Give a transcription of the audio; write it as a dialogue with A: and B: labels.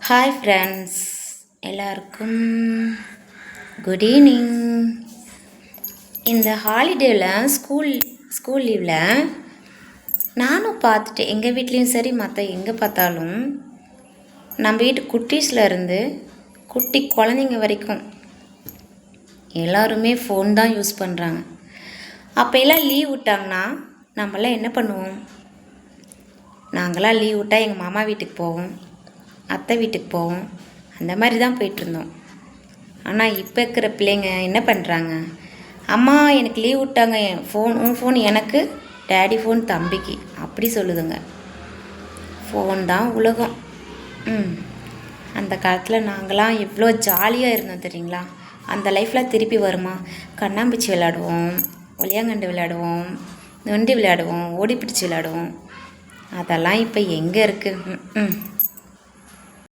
A: Hi friends, எல்லாருக்கும் good evening. இந்த ஹாலிடேவில் school லீவில் நானும் பார்த்துட்டேன். எங்கள் வீட்லேயும் சரி, மற்ற எங்கே பார்த்தாலும் நம்ம வீட்டு குட்டீஸில் இருந்து குட்டி குழந்தைங்க வரைக்கும் எல்லாருமே ஃபோன் தான் யூஸ் பண்ணுறாங்க. அப்போ எல்லாம் லீவ் விட்டாங்கன்னா நம்மளாம் என்ன பண்ணுவோம்? நாங்களாம் லீவ் விட்டால் எங்கள் மாமா வீட்டுக்கு போவோம், அத்தை வீட்டுக்கு போவோம், அந்த மாதிரி தான் போயிட்டுருந்தோம். ஆனால் இப்போ இருக்கிற பிள்ளைங்க என்ன பண்ணுறாங்க? அம்மா எனக்கு லீவ் விட்டாங்க, உன் ஃபோன் எனக்கு, டேடி ஃபோன் தம்பிக்கு, அப்படி சொல்லுதுங்க. ஃபோன் தான் உலகம். அந்த காலத்தில் நாங்களாம் எவ்வளோ ஜாலியாக இருந்தோம் தெரியுங்களா? அந்த லைஃப்பில் திருப்பி வருமா? கண்ணாம்பூச்சி விளையாடுவோம், ஒளியாங்கண்டு விளையாடுவோம், நொண்டி விளையாடுவோம், ஓடி பிடிச்சி விளையாடுவோம். அதெல்லாம் இப்போ எங்கே இருக்குது?